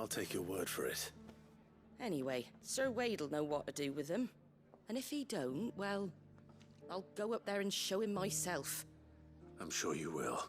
I'll take your word for it. Anyway, Sir Wade'll know what to do with them. And if he don't, well, I'll go up there and show him myself. I'm sure you will.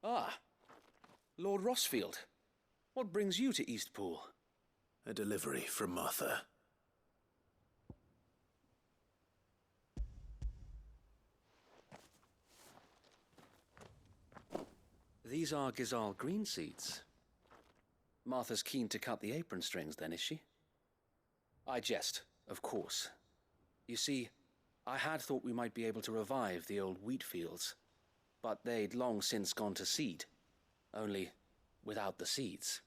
Ah, Lord Rossfield. What brings you to Eastpool? A delivery from Martha. These are Gizal green seeds. Martha's keen to cut the apron strings then, is she? I jest, of course. You see, I had thought we might be able to revive the old wheat fields, but they'd long since gone to seed, only without the seeds.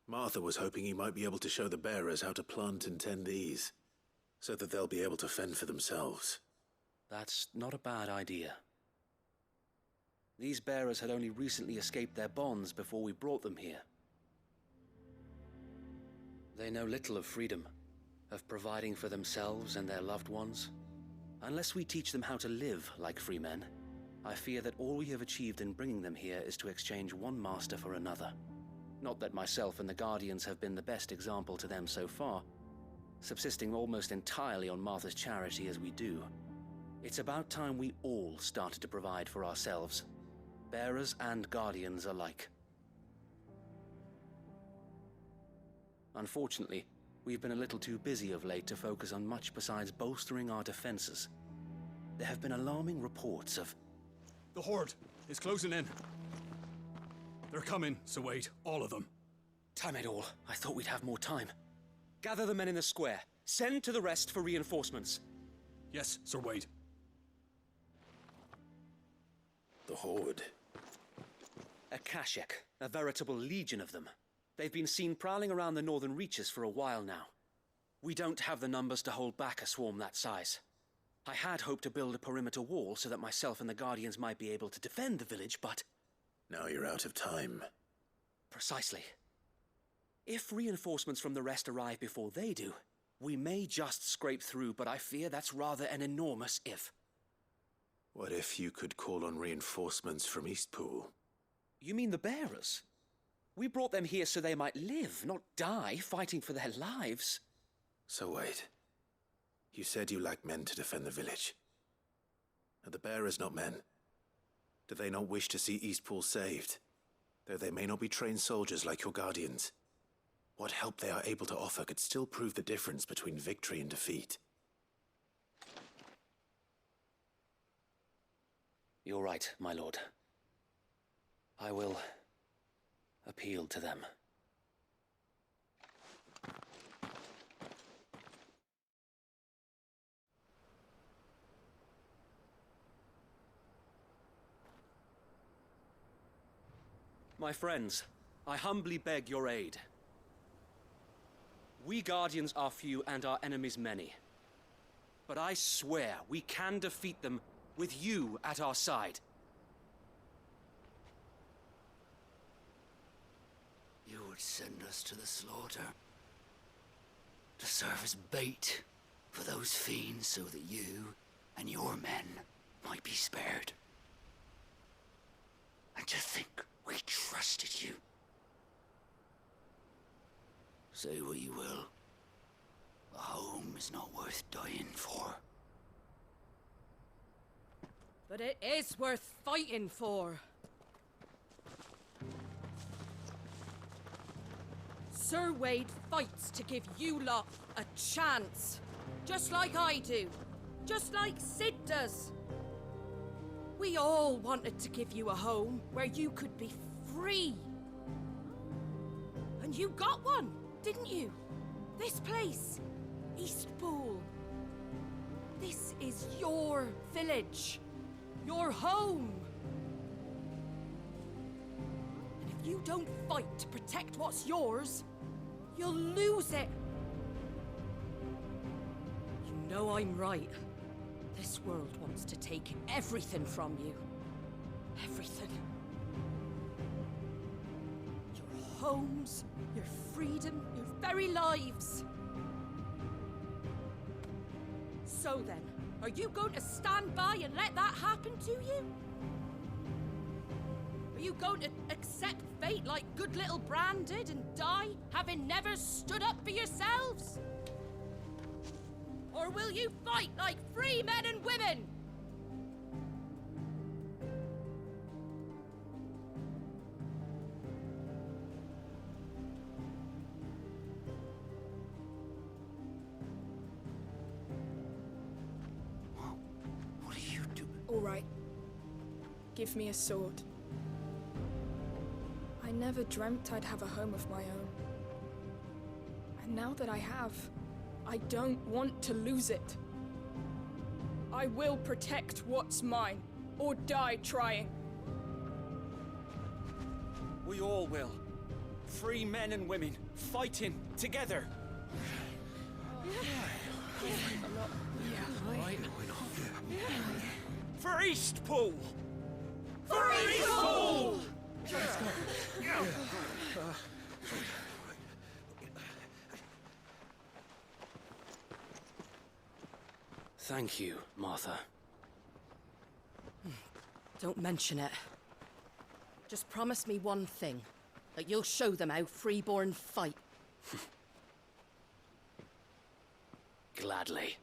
Martha was hoping he might be able to show the bearers how to plant and tend these, so that they'll be able to fend for themselves. That's not a bad idea. These bearers had only recently escaped their bonds before we brought them here. They know little of freedom, of providing for themselves and their loved ones. Unless we teach them how to live like free men, I fear that all we have achieved in bringing them here is to exchange one master for another. Not that myself and the Guardians have been the best example to them so far, subsisting almost entirely on Martha's charity as we do. It's about time we all started to provide for ourselves, bearers and Guardians alike. Unfortunately, we've been a little too busy of late to focus on much besides bolstering our defenses. There have been alarming reports of... The Horde is closing in. They're coming, Sir Wade, all of them. Damn it all, I thought we'd have more time. Gather the men in the square. Send to the rest for reinforcements. Yes, Sir Wade. The Horde. A Kashek, a veritable legion of them. They've been seen prowling around the northern reaches for a while now. We don't have the numbers to hold back a swarm that size. I had hoped to build a perimeter wall so that myself and the Guardians might be able to defend the village, but... Now you're out of time. Precisely. If reinforcements from the rest arrive before they do, we may just scrape through, but I fear that's rather an enormous if. What if you could call on reinforcements from Eastpool? You mean the bearers? We brought them here so they might live, not die, fighting for their lives. So wait. You said you lack men to defend the village. Are the bearers not men? Do they not wish to see Eastpool saved? Though they may not be trained soldiers like your Guardians. What help they are able to offer could still prove the difference between victory and defeat. You're right, my lord. I will appeal to them. My friends, I humbly beg your aid. We Guardians are few and our enemies many. But I swear we can defeat them with you at our side. You would send us to the slaughter, to serve as bait For those fiends, so that you and your men might be spared. And to think we trusted you. Say what you will. A home is not worth dying for. But it is worth fighting for. Sir Wade fights to give you lot a chance. Just like I do. Just like Sid does. We all wanted to give you a home where you could be free. And you got one, didn't you? This place, Eastpool. This is your village. Your home. And if you don't fight to protect what's yours, you'll lose it. You know I'm right. This world wants to take everything from you. Everything. Your homes, your freedom, your very lives. So then, are you going to stand by and let that happen to you? Are you going to accept fate like good little Bran did and die, having never stood up for yourselves? Or will you fight like free men and women? What are you doing? All right. Give me a sword. I never dreamt I'd have a home of my own. And now that I have, I don't want to lose it. I will protect what's mine, or die trying. We all will. Free men and women, fighting together. For Eastpool! For Eastpool! Thank you, Martha. Don't mention it. Just promise me one thing. That you'll show them how freeborn fight. Gladly.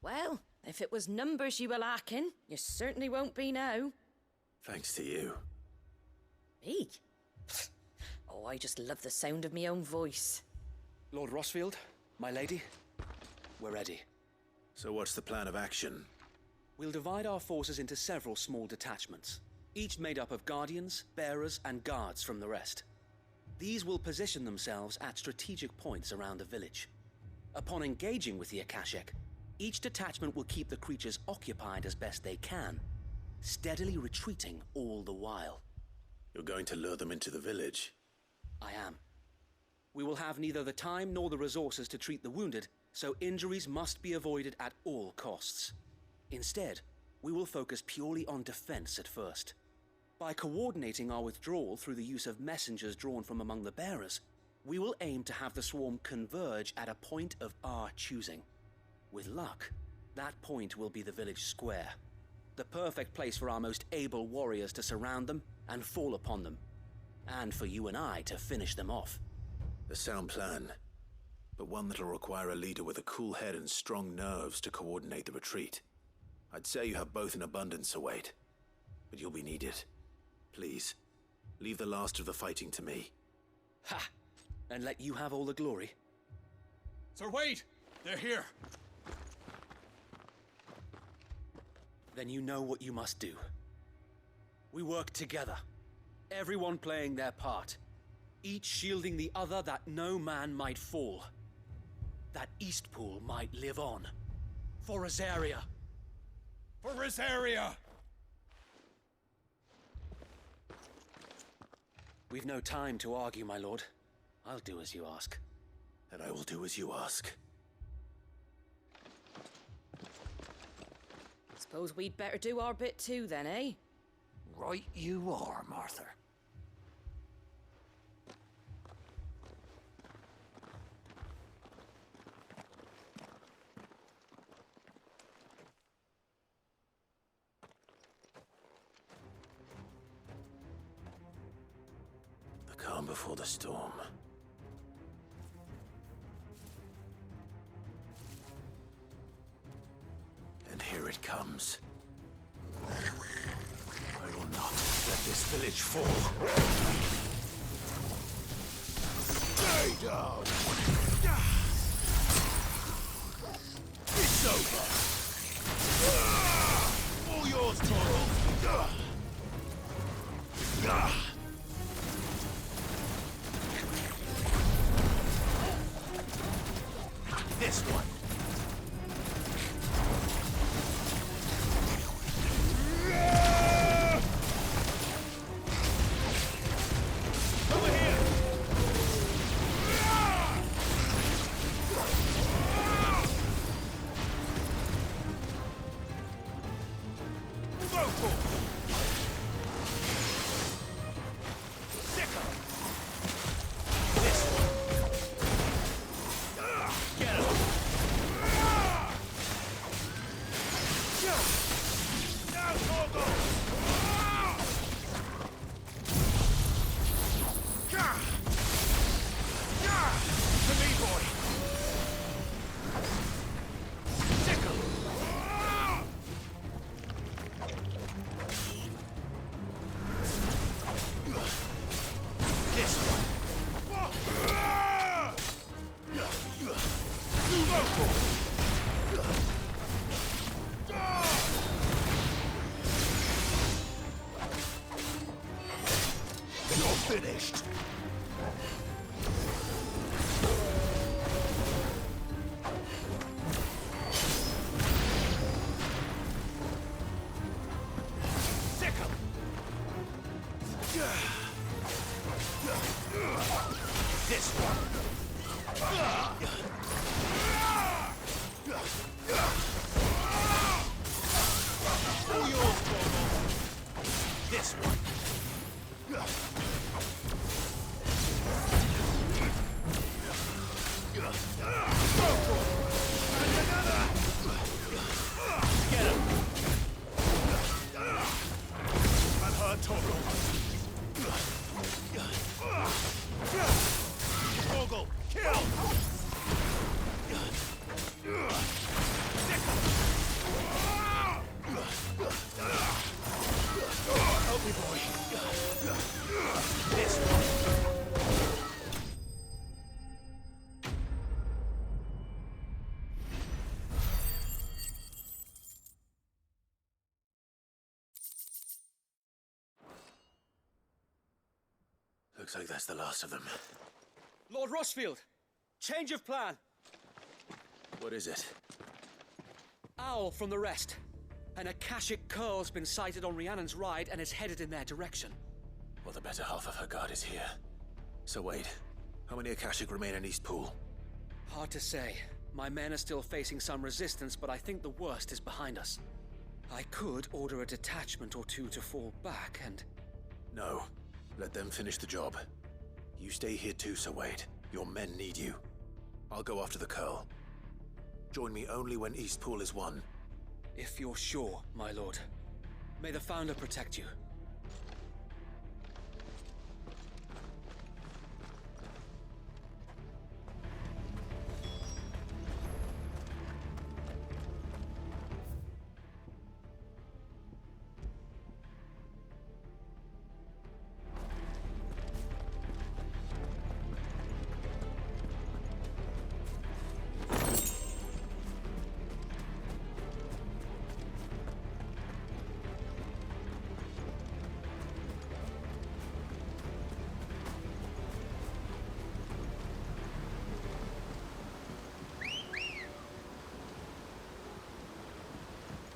Well, if it was numbers you were lacking, you certainly won't be now. Thanks to you. Me? Oh, I just love the sound of my own voice. Lord Rossfield, my lady, we're ready. So what's the plan of action? We'll divide our forces into several small detachments, each made up of guardians, bearers, and guards from the rest. These will position themselves at strategic points around the village. Upon engaging with the Akashic, each detachment will keep the creatures occupied as best they can, steadily retreating all the while. You're going to lure them into the village? I am. We will have neither the time nor the resources to treat the wounded, so injuries must be avoided at all costs. Instead, we will focus purely on defense at first. By coordinating our withdrawal through the use of messengers drawn from among the bearers, we will aim to have the swarm converge at a point of our choosing. With luck, that point will be the village square, the perfect place for our most able warriors to surround them and fall upon them, and for you and I to finish them off. A sound plan, but one that'll require a leader with a cool head and strong nerves to coordinate the retreat. I'd say you have both in abundance, Sir Wade, but you'll be needed. Please, leave the last of the fighting to me. Ha! And let you have all the glory? Sir Wade! They're here! Then you know what you must do. We work together, everyone playing their part, each shielding the other that no man might fall, that Eastpool might live on. For Rosaria! For Rosaria! We've no time to argue, my lord. I'll do as you ask. And I will do as you ask. Suppose we'd better do our bit too then, eh? right you are, Martha. The calm before the storm. And here it comes. I will not let this village fall. Stay down! It's over! All yours, Toro! This one. Finished. Sickle. This one. All yours, Corvo. This one. Toggle, kill! Help me, boy. This one. Looks like that's the last of them. Lord Rossfield, change of plan. What is it? Owl from the rest. An Akashic curl's been sighted on Rhiannon's ride and is headed in their direction. Well, the better half of her guard is here. So wait, how many Akashic remain in East Pool? Hard to say. My men are still facing some resistance, but I think the worst is behind us. I could order a detachment or two to fall back and... No. Let them finish the job. You stay here too, Sir Wade. Your men need you. I'll go after the Curl. Join me only when East Pool is won. If you're sure, my lord. May the Founder protect you.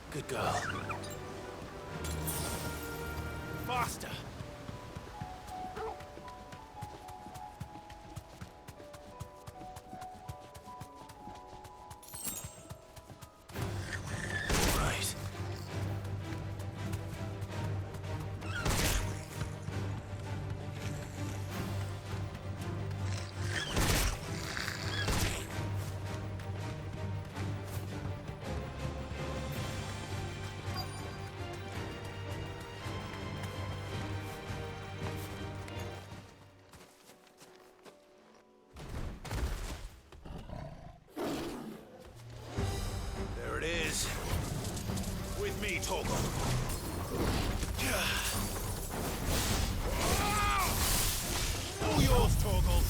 Good girl. Faster! Right. Torgal. All yours, Torgal.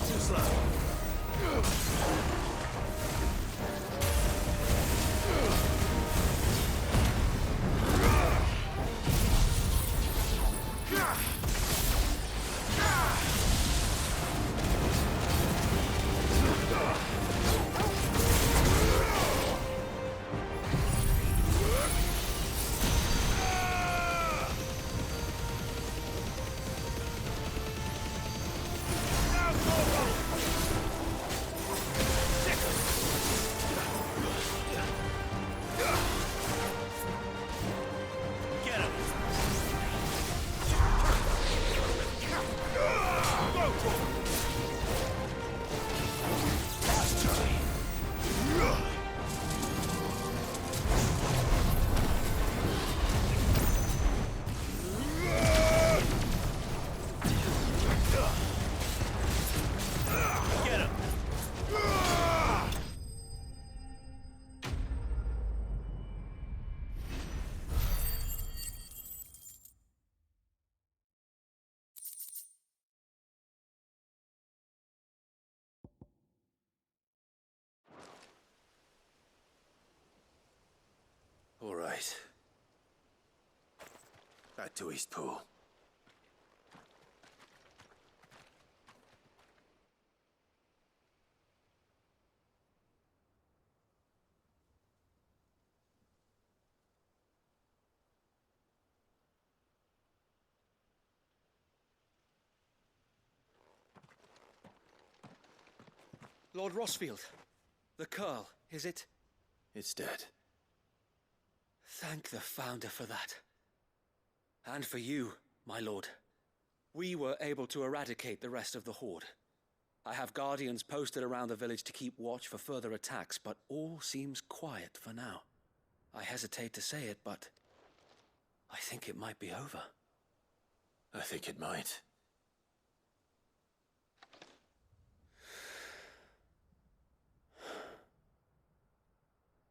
Too slow. All right. Back to Eastpool. Lord Rossfield, the Curl, is it? It's dead. Thank the Founder for that. And for you, my lord. We were able to eradicate the rest of the Horde. I have guardians posted around the village to keep watch for further attacks, but all seems quiet for now. I hesitate to say it, but I think it might be over. I think it might.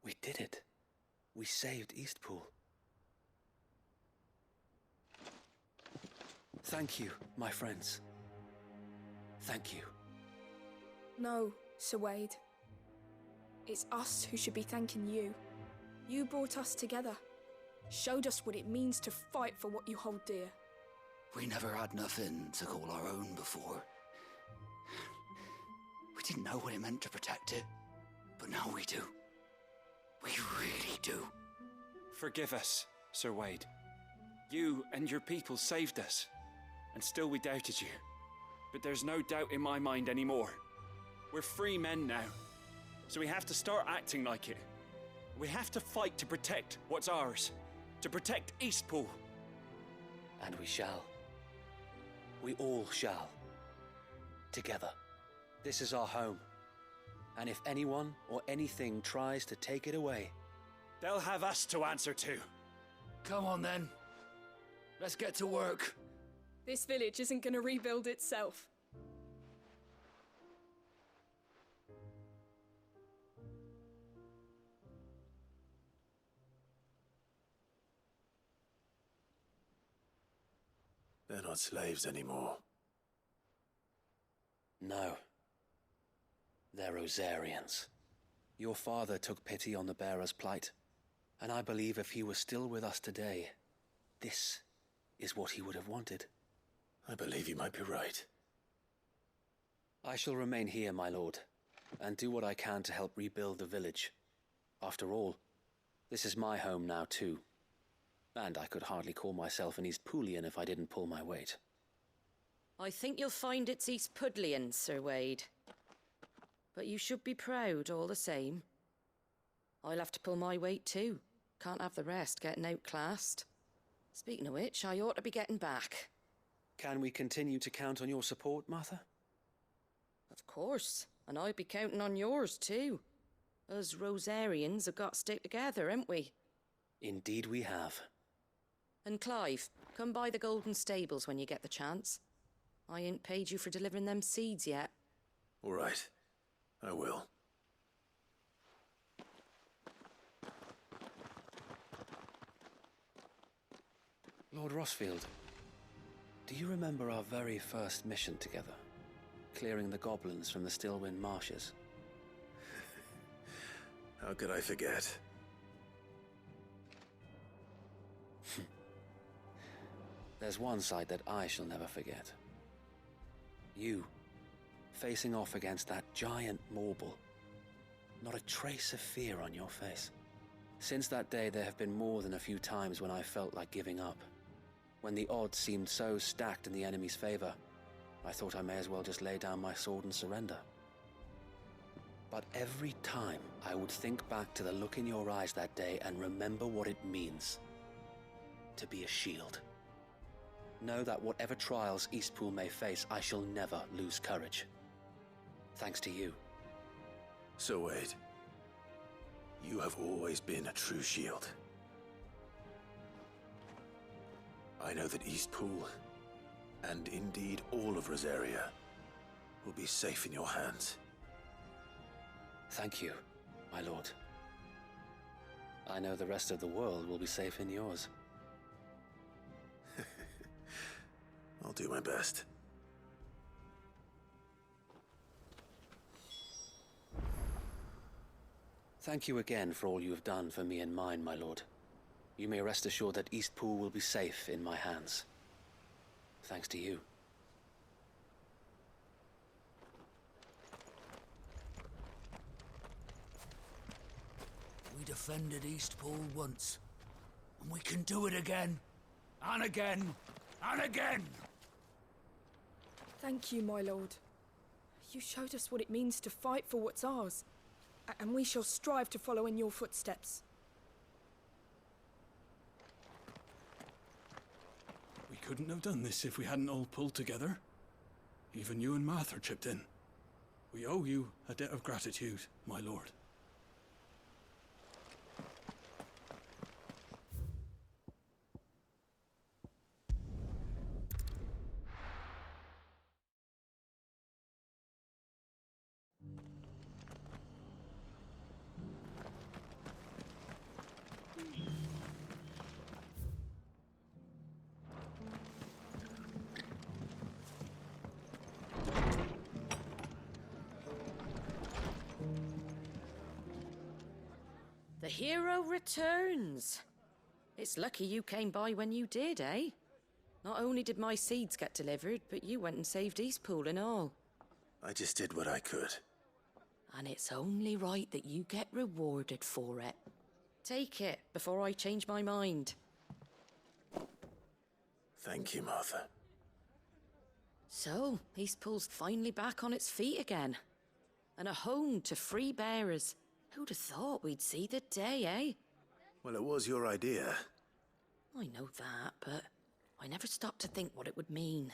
We did it. We saved Eastpool. Thank you, my friends. Thank you. No, Sir Wade. It's us who should be thanking you. You brought us together. Showed us what it means to fight for what you hold dear. We never had nothing to call our own before. We didn't know what it meant to protect it, but now we do. We really do. Forgive us, Sir Wade. You and your people saved us, and still we doubted you. But there's no doubt in my mind anymore. We're free men now, so we have to start acting like it. We have to fight to protect what's ours, to protect Eastpool. And we shall. We all shall. Together. This is our home. And if anyone or anything tries to take it away, they'll have us to answer to. Come on then. Let's get to work. This village isn't gonna rebuild itself. They're not slaves anymore. no. They're Rosarians. Your father took pity on the bearer's plight, and I believe if he was still with us today, this is what he would have wanted. I believe you might be right. I shall remain here, my lord, and do what I can to help rebuild the village. After all, this is my home now too, and I could hardly call myself an Eastpoolian if I didn't pull my weight. I think you'll find it's Eastpudlian, Sir Wade. But you should be proud all the same. I'll have to pull my weight too. Can't have the rest getting outclassed. Speaking of which, I ought to be getting back. Can we continue to count on your support, Martha? Of course, and I'll be counting on yours too. Us Rosarians have got to stick together, ain't we? Indeed we have. And Clive, come by the Golden Stables when you get the chance. I ain't paid you for delivering them seeds yet. All right. I will. Lord Rossfield, do you remember our very first mission together? Clearing the goblins from the Stillwind marshes? How could I forget? There's one sight that I shall never forget. You, facing off against that giant Morble. Not a trace of fear on your face. Since that day, there have been more than a few times when I felt like giving up. When the odds seemed so stacked in the enemy's favor, I thought I may as well just lay down my sword and surrender. But every time, I would think back to the look in your eyes that day and remember what it means to be a shield. Know that whatever trials Eastpool may face, I shall never lose courage. Thanks to you. Sir Wade, you have always been a true shield. I know that Eastpool, and indeed all of Rosaria, will be safe in your hands. Thank you, my lord. I know the rest of the world will be safe in yours. I'll do my best. Thank you again for all you have done for me and mine, my lord. You may rest assured that Eastpool will be safe in my hands. Thanks to you. We defended Eastpool once, and we can do it again, and again, and again! Thank you, my lord. You showed us what it means to fight for what's ours, and we shall strive to follow in your footsteps. We couldn't have done this if we hadn't all pulled together. Even you and Martha chipped in. We owe you a debt of gratitude, my lord. The hero returns. It's lucky you came by when you did, eh? Not only did my seeds get delivered, but you went and saved Eastpool and all. I just did what I could. And it's only right that you get rewarded for it. Take it before I change my mind. Thank you, Martha. So, Eastpool's finally back on its feet again. And a home to free bearers. Who'd have thought we'd see the day, eh? Well, it was your idea. I know that, but I never stopped to think what it would mean.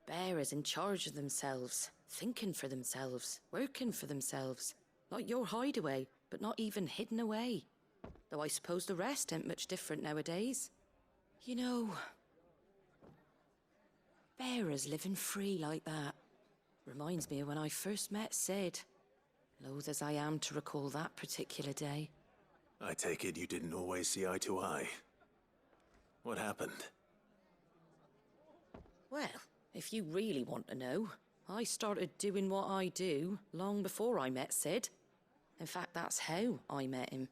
Bearers in charge of themselves, thinking for themselves, working for themselves. Like your hideaway, but not even hidden away. Though I suppose the rest ain't much different nowadays. You know, bearers living free like that reminds me of when I first met Sid. Loath as I am to recall that particular day. I take it you didn't always see eye to eye. What happened? Well, if you really want to know, I started doing what I do long before I met Sid. In fact, that's how I met him.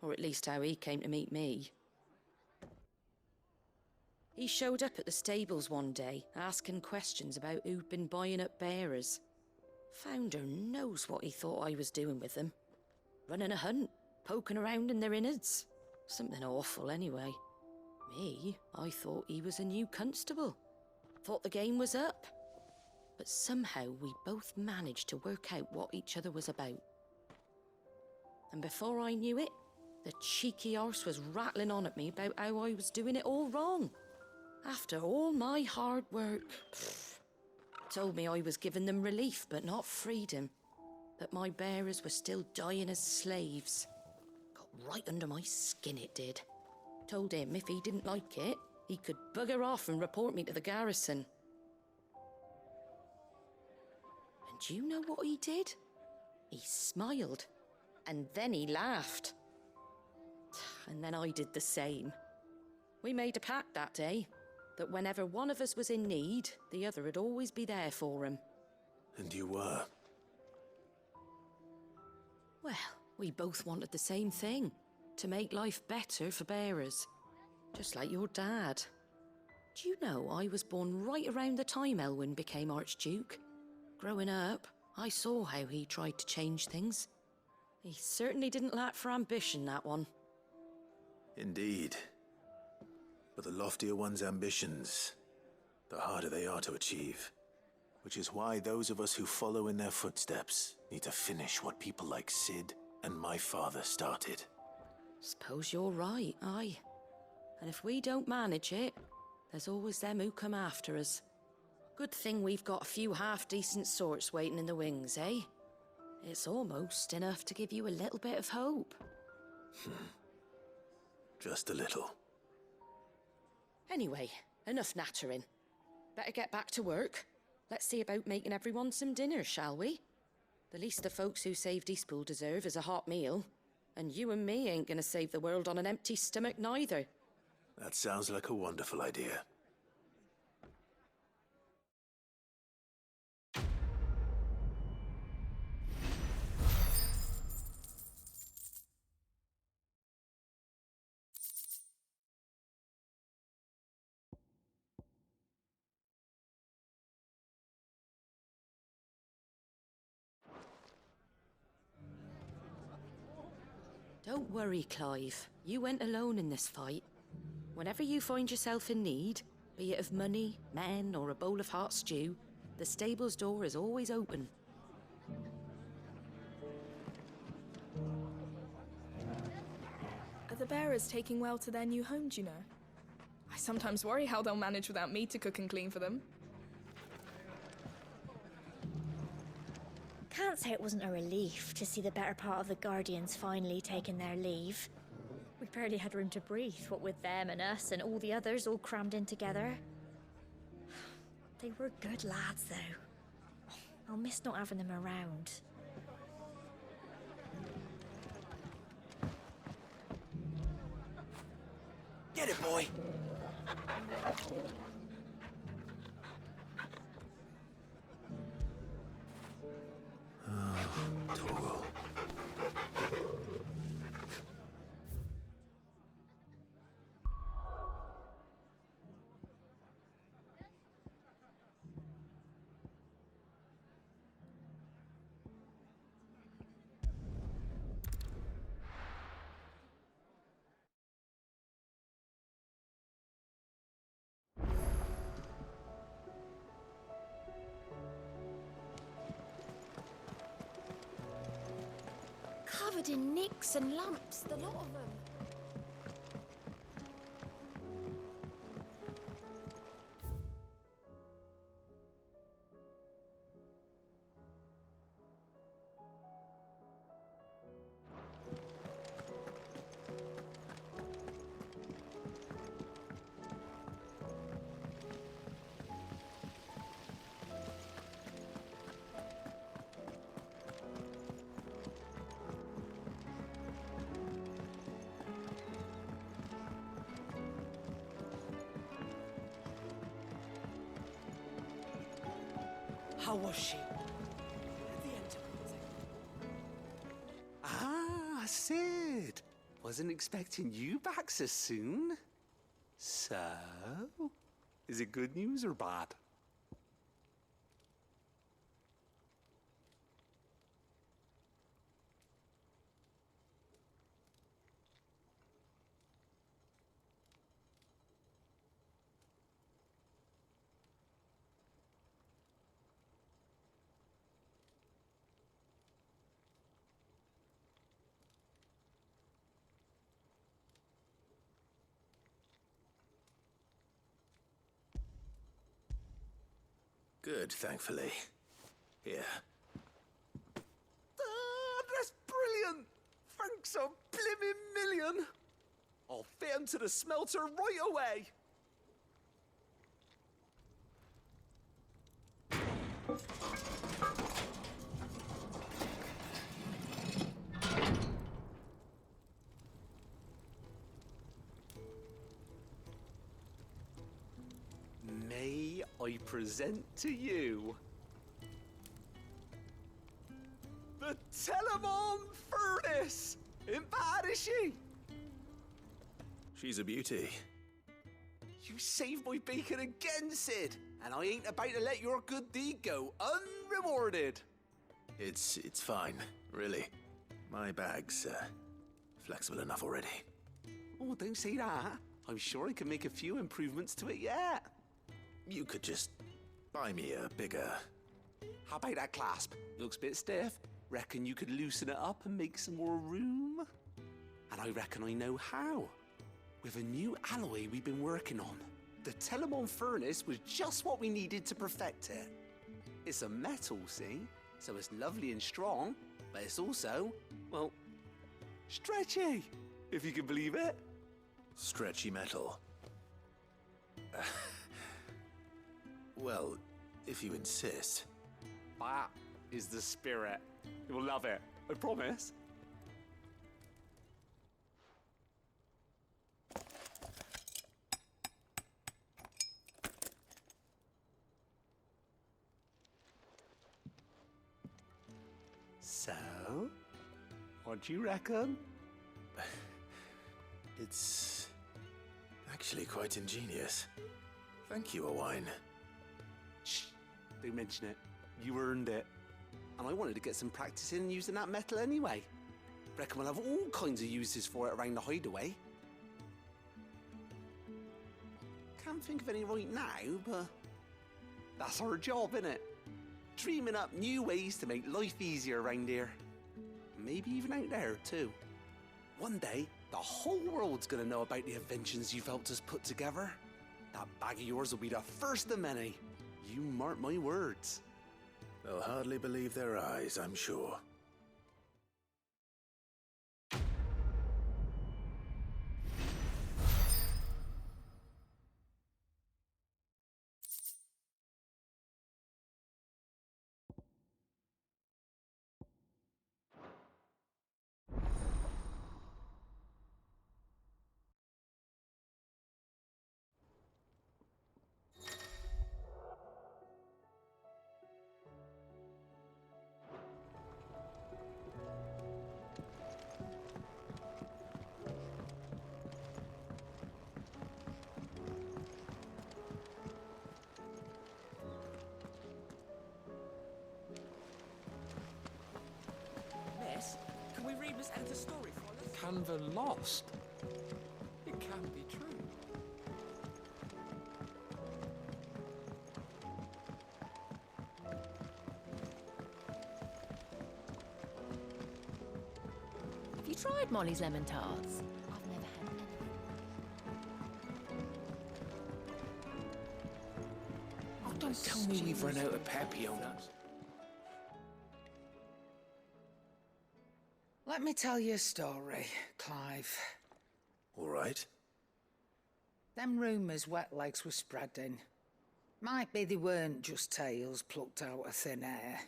Or at least how he came to meet me. He showed up at the stables one day, asking questions about who'd been buying up bearers. Founder knows what he thought I was doing with them. Running a hunt, poking around in their innards. Something awful anyway. Me, I thought he was a new constable. Thought the game was up. But somehow we both managed to work out what each other was about. And before I knew it, the cheeky arse was rattling on at me about how I was doing it all wrong. After all my hard work. Told me I was giving them relief, but not freedom. That my bearers were still dying as slaves. Got right under my skin, it did. Told him if he didn't like it, he could bugger off and report me to the garrison. And do you know what he did? He smiled, and then he laughed. And then I did the same. We made a pact that day, that whenever one of us was in need, the other would always be there for him. And you were? Well, we both wanted the same thing, to make life better for bearers. Just like your dad. Do you know I was born right around the time Elwyn became Archduke? Growing up, I saw how he tried to change things. He certainly didn't lack for ambition, that one. Indeed. But the loftier one's ambitions, the harder they are to achieve. Which is why those of us who follow in their footsteps need to finish what people like Sid and my father started. Suppose you're right, aye. And if we don't manage it, there's always them who come after us. Good thing we've got a few half-decent sorts waiting in the wings, eh? It's almost enough to give you a little bit of hope. Just a little. Anyway, enough nattering. Better get back to work. Let's see about making everyone some dinner, shall we? The least the folks who saved Eastpool deserve is a hot meal. And you and me ain't gonna save the world on an empty stomach neither. That sounds like a wonderful idea. Don't worry, Clive. You went alone in this fight. Whenever you find yourself in need, be it of money, men, or a bowl of hot stew, the stable's door is always open. Are the bearers taking well to their new home, do you know? I sometimes worry how they'll manage without me to cook and clean for them. Can't say it wasn't a relief to see the better part of the Guardians finally taking their leave. We barely had room to breathe, what with them and us and all the others all crammed in together. They were good lads, though. I'll miss not having them around. Get it, boy! Torgal. Covered in nicks and lumps, the lot of them. How was she? Ah, Sid. Wasn't expecting you back so soon. So, is it good news or bad? Good, thankfully. Here. Ah, that's brilliant! Thanks a blimmin' million! I'll fit him to the smelter right away. May I present to you the Telemon Furnace? Ain't bad, is she? She's a beauty. You saved my bacon again, Sid, and I ain't about to let your good deed go unrewarded. It's fine, really. My bag's flexible enough already. Oh, don't say that. I'm sure I can make a few improvements to it yet. You could just buy me a bigger... How about that clasp? Looks a bit stiff. Reckon you could loosen it up and make some more room? And I reckon I know how. With a new alloy we've been working on. The Telemon Furnace was just what we needed to perfect it. It's a metal, see? So it's lovely and strong, but it's also, well, stretchy, if you can believe it. Stretchy metal. Well, if you insist. That is the spirit. You'll love it, I promise. So, what do you reckon? It's actually quite ingenious. Thank you, Owain. Shh, don't mention it. You earned it. And I wanted to get some practice in using that metal anyway. Reckon we'll have all kinds of uses for it around the hideaway. Can't think of any right now, but that's our job, innit? Dreaming up new ways to make life easier around here. Maybe even out there, too. One day, the whole world's gonna know about the inventions you've helped us put together. That bag of yours will be the first of many. You mark my words. They'll hardly believe their eyes, I'm sure. Miss, can we read Miss Edith's story for us? Canva lost? It can be true. Have you tried Molly's lemon tarts? I've never had any. Oh, don't tell me we've run out of Papillons. Let me tell you a story, Clive. All right. Them rumours Wetlegs were spreading. Might be they weren't just tales plucked out of thin air.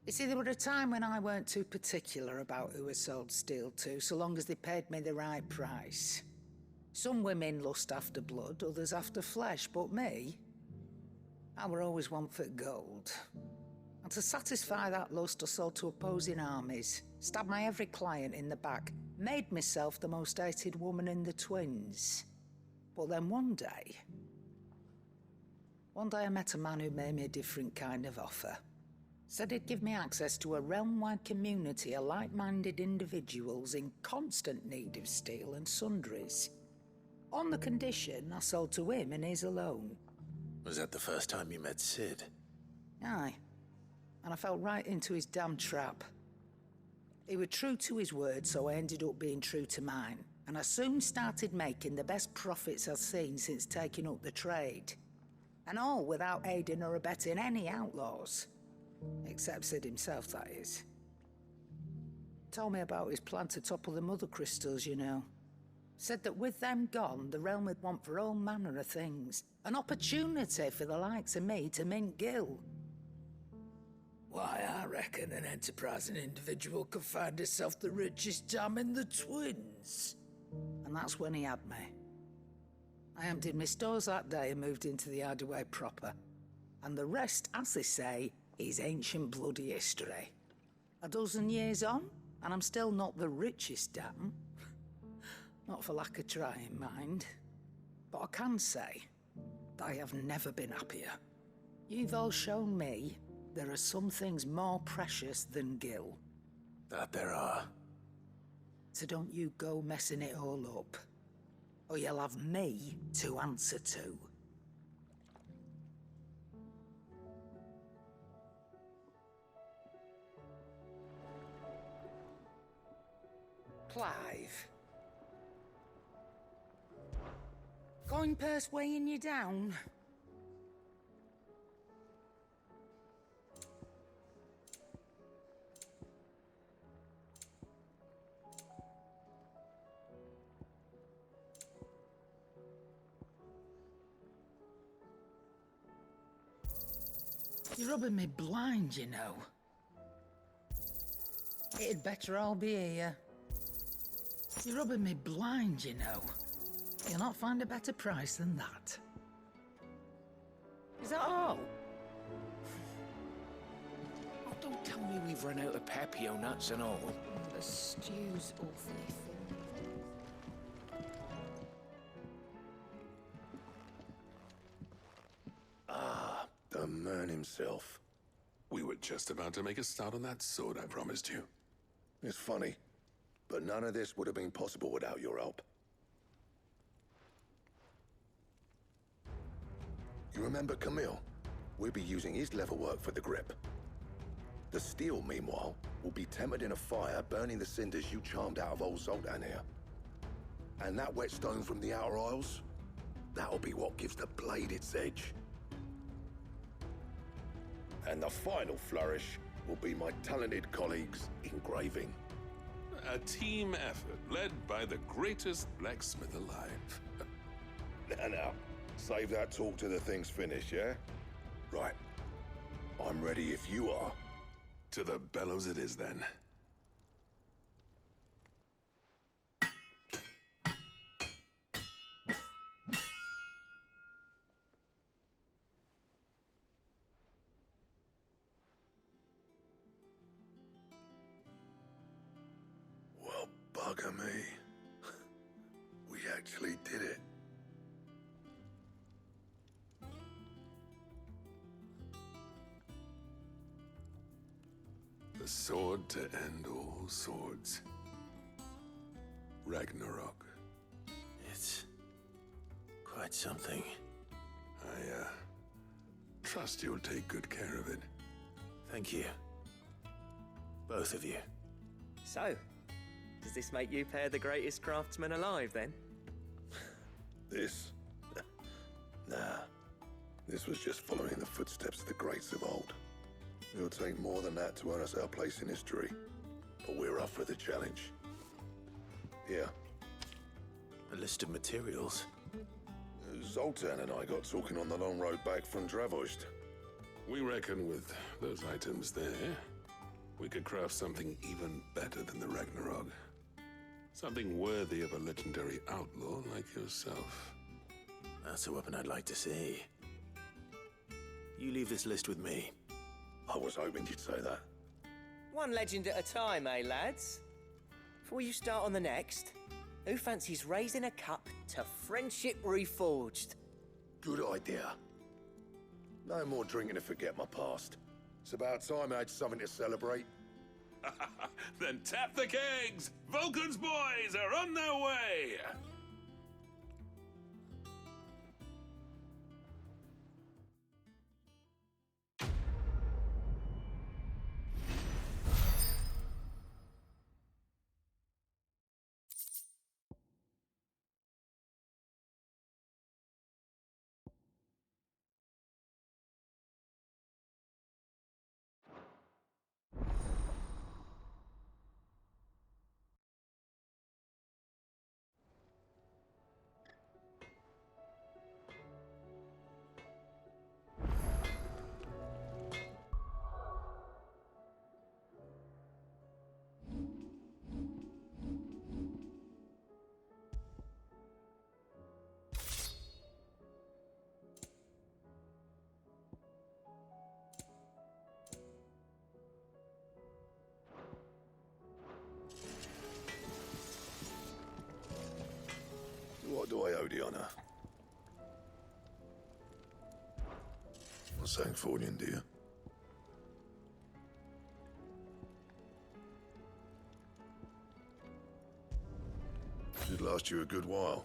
You see, there were a time when I weren't too particular about who I sold steel to, so long as they paid me the right price. Some women lust after blood, others after flesh, but me, I were always one for gold. And to satisfy that lust, I sold to opposing armies, stabbed my every client in the back, made myself the most hated woman in the twins. But then one day I met a man who made me a different kind of offer. Said he'd give me access to a realm-wide community of like-minded individuals in constant need of steel and sundries. On the condition I sold to him and his alone. Was that the first time you met Sid? Aye. And I fell right into his damn trap. He was true to his word, so I ended up being true to mine. And I soon started making the best profits I've seen since taking up the trade. And all without aiding or abetting any outlaws. Except Sid himself, that is. Told me about his plan to topple the mother crystals, you know. Said that with them gone, the realm would want for all manner of things. An opportunity for the likes of me to mint Gil. Why, I reckon an enterprising individual could find himself the richest dam in the Twins. And that's when he had me. I emptied my stores that day and moved into the Hideaway proper. And the rest, as they say, is ancient bloody history. A dozen years on, and I'm still not the richest dam. Not for lack of trying, mind. But I can say that I have never been happier. You've all shown me there are some things more precious than Gil. That there are. So don't you go messing it all up. Or you'll have me to answer to. Clive. Coin purse weighing you down? You're rubbing me blind, you know. It'd better all be here. You're rubbing me blind, you know. You'll not find a better price than that. Is that all? Oh, don't tell me we've run out of Pepio nuts and all. The stew's awfully full. The man himself. We were just about to make a start on that sword I promised you. It's funny, but none of this would have been possible without your help. You remember Camille? We'll be using his level work for the grip. The steel, meanwhile, will be tempered in a fire, burning the cinders you charmed out of old Zoltan here. And that whetstone from the Outer Isles, that'll be what gives the blade its edge. And the final flourish will be my talented colleagues' engraving. A team effort led by the greatest blacksmith alive. Now, save that talk till the thing's finished, yeah? Right. I'm ready if you are. To the bellows it is, then. Well, bugger me. We actually did it. The sword to end all swords. Ragnarok. It's quite something. I, trust you'll take good care of it. Thank you. Both of you. So, does this make you pair the greatest craftsmen alive, then? This? Nah. This was just following the footsteps of the greats of old. It'll take more than that to earn us our place in history. But we're up for the challenge. Here. A list of materials. Zoltan and I got talking on the long road back from Dravost. We reckon with those items there, we could craft something even better than the Ragnarok. Something worthy of a legendary outlaw like yourself. That's a weapon I'd like to see. You leave this list with me. I was hoping you'd say that. One legend at a time, eh, lads? Before you start on the next, who fancies raising a cup to friendship reforged? Good idea. No more drinking to forget my past. It's about time I had something to celebrate. Then tap the kegs! Vulcan's boys are on their way! know the honor. Sancthornian, dear. Should last you a good while.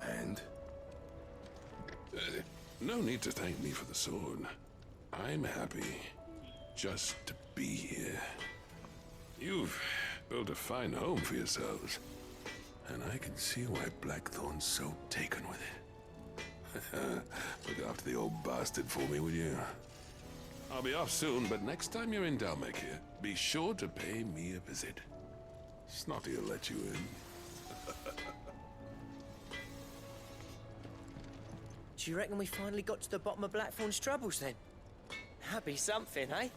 And? No need to thank me for the sword. I'm happy just to be here. You've built a fine home for yourselves, and I can see why Blackthorn's so taken with it. Look after the old bastard for me, will you? I'll be off soon, but next time you're in Dalmekir, be sure to pay me a visit. Snotty will let you in. Do you reckon we finally got to the bottom of Blackthorn's troubles then? That'd be something, eh?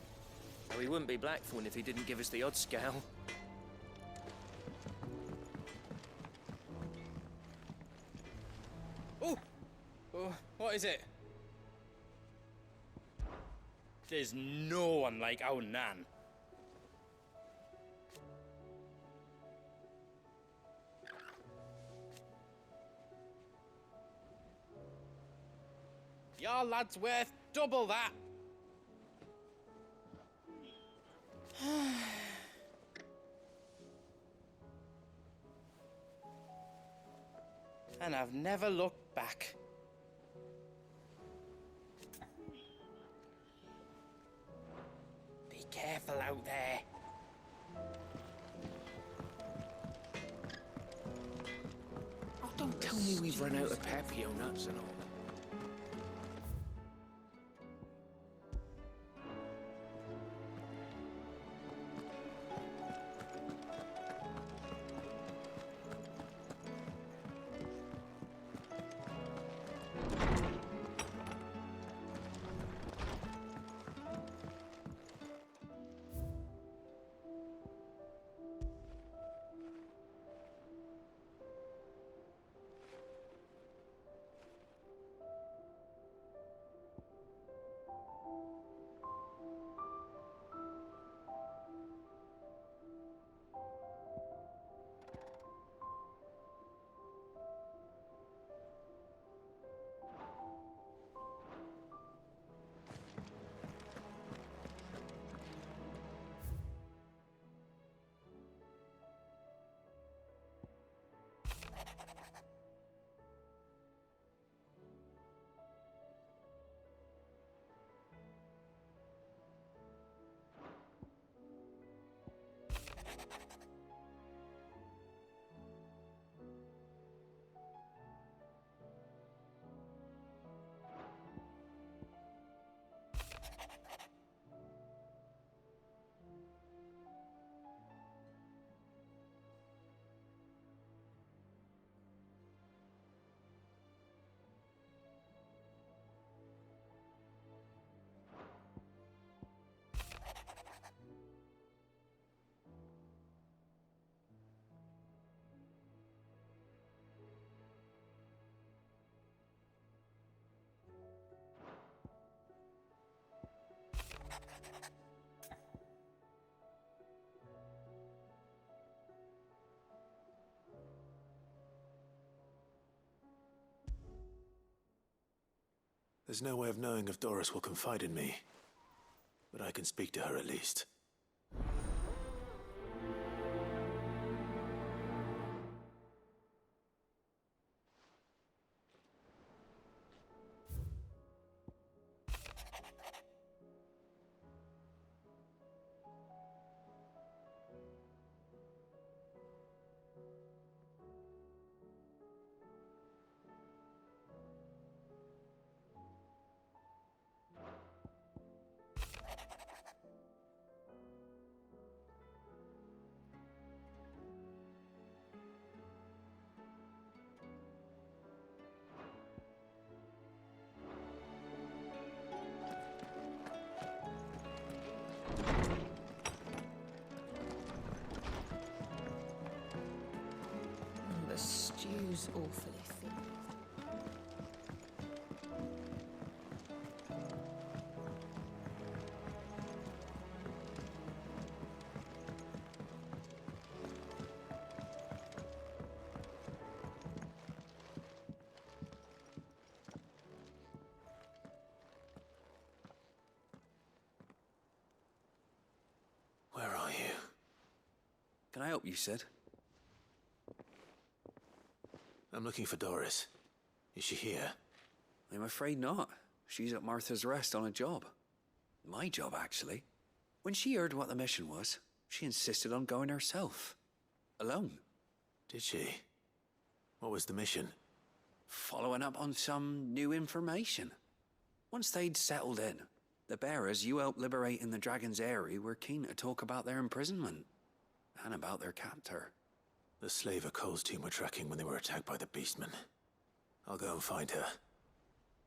Though he wouldn't be Blackthorn if he didn't give us the odd scale. Oh! What is it? There's no one like our Nan. Your lad's worth double that. And I've never looked back. Be careful out there. Oh, don't tell me we've run out of Papio nuts and all. There's no way of knowing if Doris will confide in me, but I can speak to her at least. The stew's awfully thick. Where are you? Can I help you, Sid? I'm looking for Doris. Is she here? I'm afraid not. She's at Martha's Rest on a job. My job, actually. When she heard what the mission was, she insisted on going herself. Alone. Did she? What was the mission? Following up on some new information. Once they'd settled in, the bearers you helped liberate in the Dragon's Eyrie were keen to talk about their imprisonment. And about their captor. The slaver Cole's team were tracking when they were attacked by the Beastmen. I'll go and find her.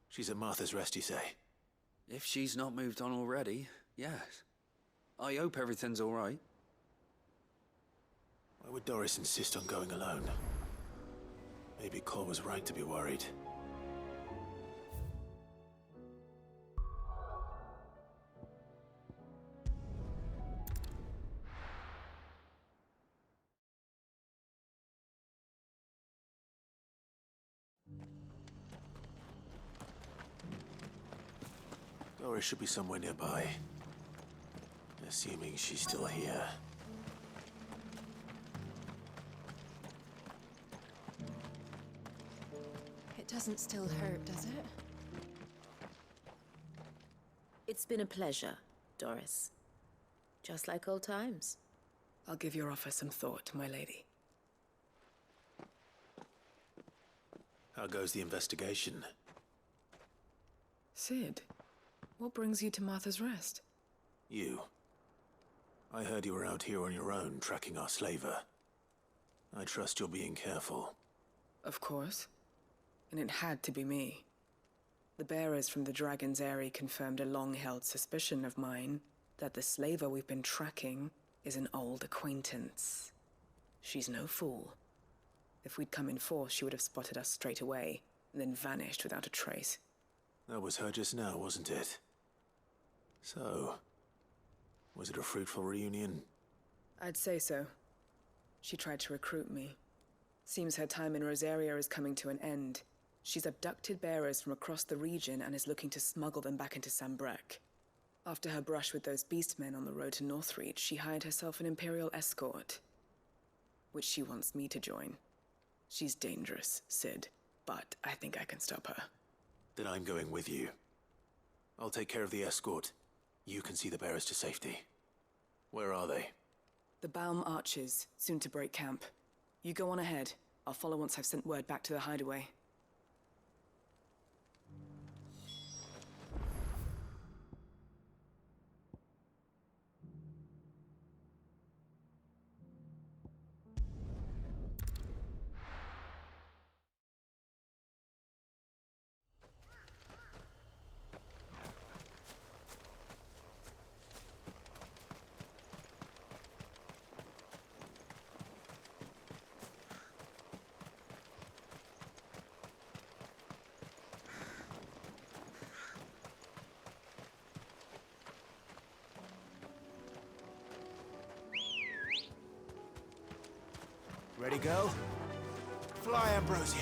She's at Martha's Rest, you say? If she's not moved on already, yes. I hope everything's all right. Why would Doris insist on going alone? Maybe Cole was right to be worried. Doris should be somewhere nearby. Assuming she's still here. It doesn't still hurt, does it? It's been a pleasure, Doris. Just like old times. I'll give your offer some thought, my lady. How goes the investigation? Sid, what brings you to Martha's Rest? You. I heard you were out here on your own, tracking our slaver. I trust you're being careful. Of course. And it had to be me. The bearers from the Dragon's Eyrie confirmed a long-held suspicion of mine that the slaver we've been tracking is an old acquaintance. She's no fool. If we'd come in force, she would have spotted us straight away, and then vanished without a trace. That was her just now, wasn't it? So, was it a fruitful reunion? I'd say so. She tried to recruit me. Seems her time in Rosaria is coming to an end. She's abducted bearers from across the region and is looking to smuggle them back into Sambrek. After her brush with those beastmen on the road to Northreach, she hired herself an Imperial escort, which she wants me to join. She's dangerous, Sid, but I think I can stop her. Then I'm going with you. I'll take care of the escort. You can see the bearers to safety. Where are they? The Baum Archers, soon to break camp. You go on ahead. I'll follow once I've sent word back to the hideaway. Ready, go? Fly, Ambrosia.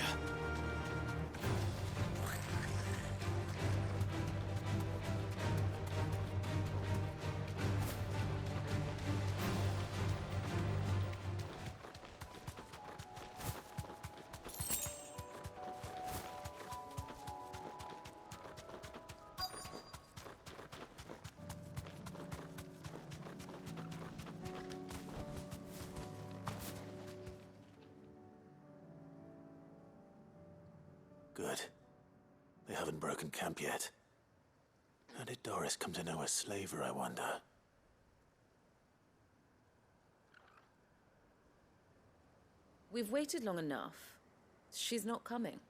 Good. They haven't broken camp yet. How did Doris come to know a slaver, I wonder? We've waited long enough. She's not coming.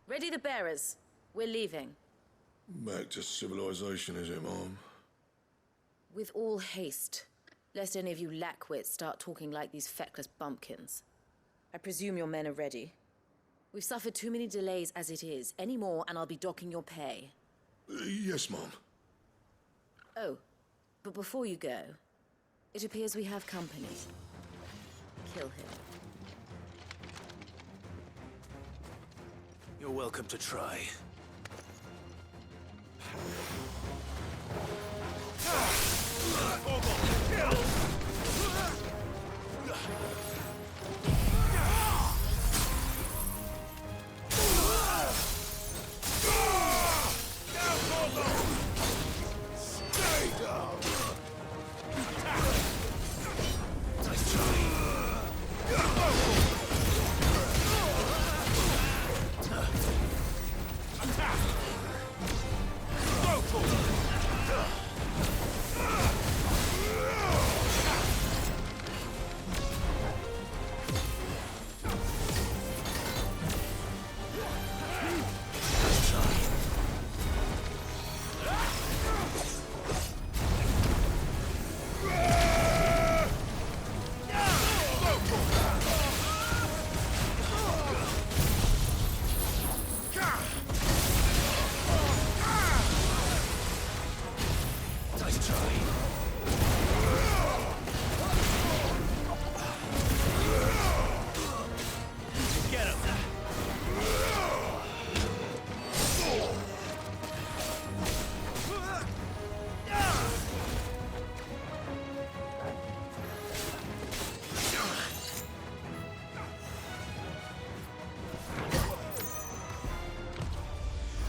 Ready the bearers. We're leaving. Back to civilization, is it, Mom? With all haste, lest any of you lackwits start talking like these feckless bumpkins. I presume your men are ready. We've suffered too many delays as it is. Any more, and I'll be docking your pay. Yes, Mom. Oh, but before you go, it appears we have company. Kill him. You're welcome to try.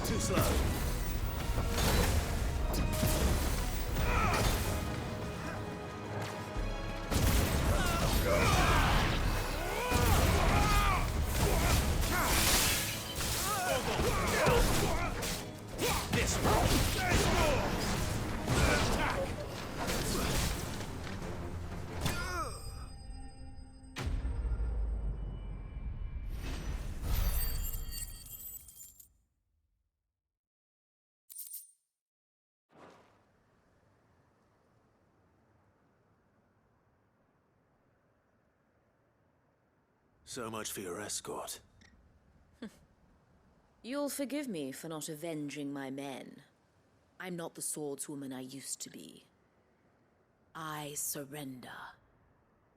Too slow. This So much for your escort. You'll forgive me for not avenging my men. I'm not the swordswoman I used to be. I surrender.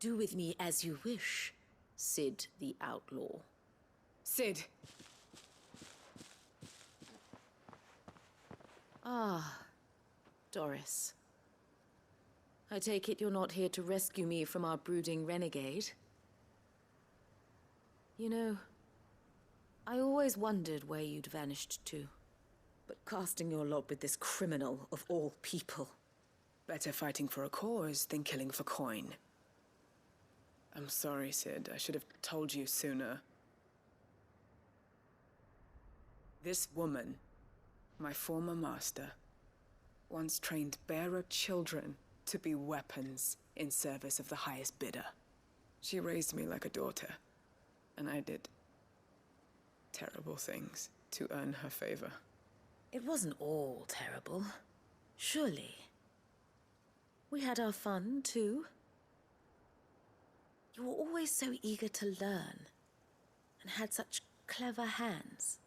Do with me as you wish, Sid the Outlaw. Sid! Ah, Doris. I take it you're not here to rescue me from our brooding renegade? You know, I always wondered where you'd vanished to. But casting your lot with this criminal of all people. Better fighting for a cause than killing for coin. I'm sorry, Sid. I should have told you sooner. This woman, my former master, once trained bearer children to be weapons in service of the highest bidder. She raised me like a daughter, and I did terrible things to earn her favor. It wasn't all terrible, surely. We had our fun, too. You were always so eager to learn, and had such clever hands.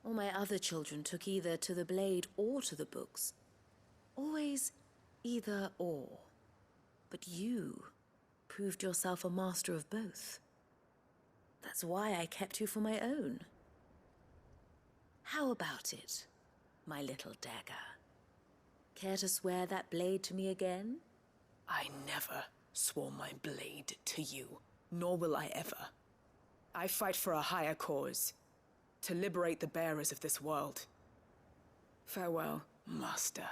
All my other children took either to the blade or to the books. Always either or. But you proved yourself a master of both. That's why I kept you for my own. How about it, my little dagger? Care to swear that blade to me again? I never swore my blade to you, nor will I ever. I fight for a higher cause, to liberate the bearers of this world. Farewell, Master.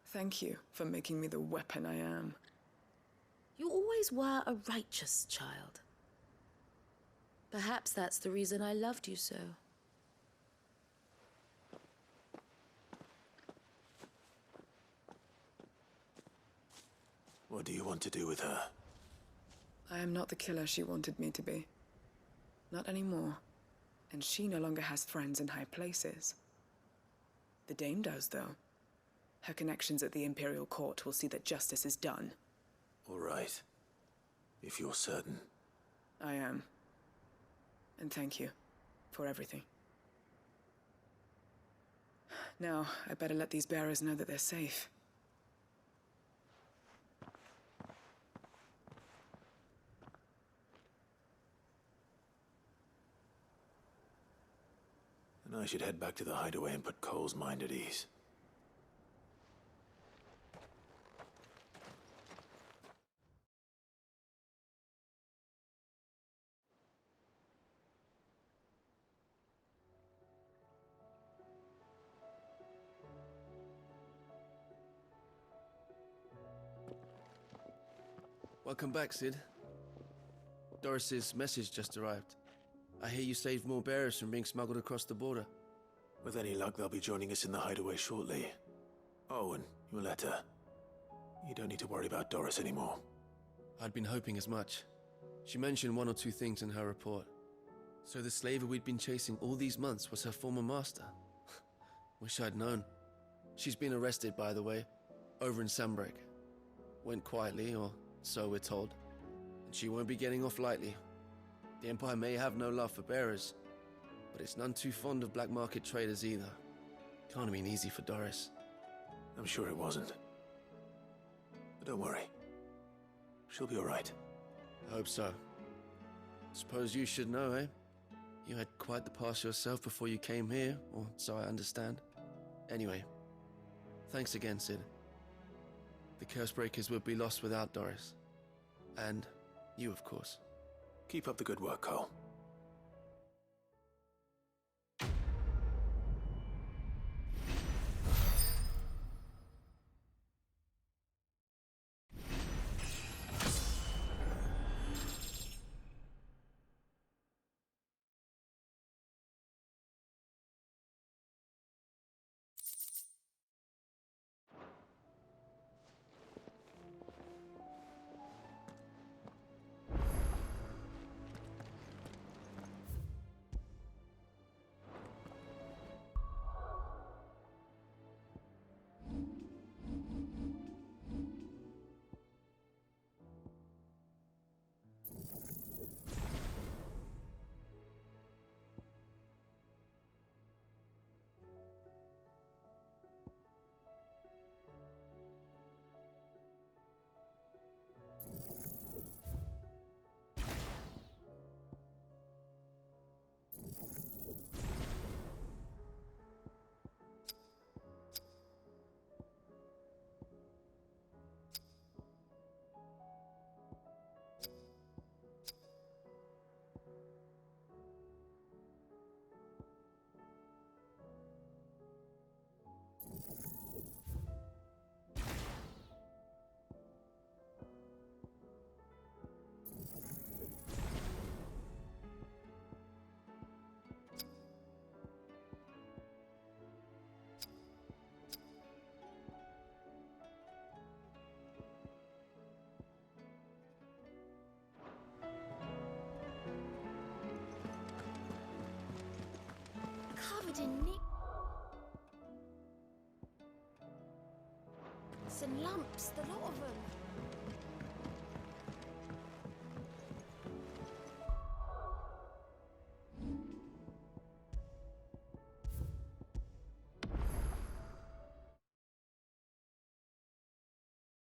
Thank you for making me the weapon I am. You always were a righteous child. Perhaps that's the reason I loved you so. What do you want to do with her? I am not the killer she wanted me to be. Not anymore. And she no longer has friends in high places. The Dame does, though. Her connections at the Imperial Court will see that justice is done. All right. If you're certain. I am. And thank you for everything. Now, I better let these bearers know that they're safe. And I should head back to the hideaway and put Cole's mind at ease. Welcome back, Sid. Doris's message just arrived. I hear you saved more bearers from being smuggled across the border. With any luck, they'll be joining us in the hideaway shortly. Oh, and your letter. You don't need to worry about Doris anymore. I'd been hoping as much. She mentioned one or two things in her report. So the slaver we'd been chasing all these months was her former master. Wish I'd known. She's been arrested, by the way, over in Sandbreak. Went quietly, or so we're told. And she won't be getting off lightly. The Empire may have no love for bearers, but it's none too fond of black market traders either. Can't have been easy for Doris. I'm sure it wasn't. But don't worry. She'll be all right. I hope so. Suppose you should know, eh? You had quite the past yourself before you came here, or so I understand. Anyway, thanks again, Sid. The Cursebreakers would be lost without Doris. And you, of course. Keep up the good work, Cole. Covered in nip. And lumps, the lot of them.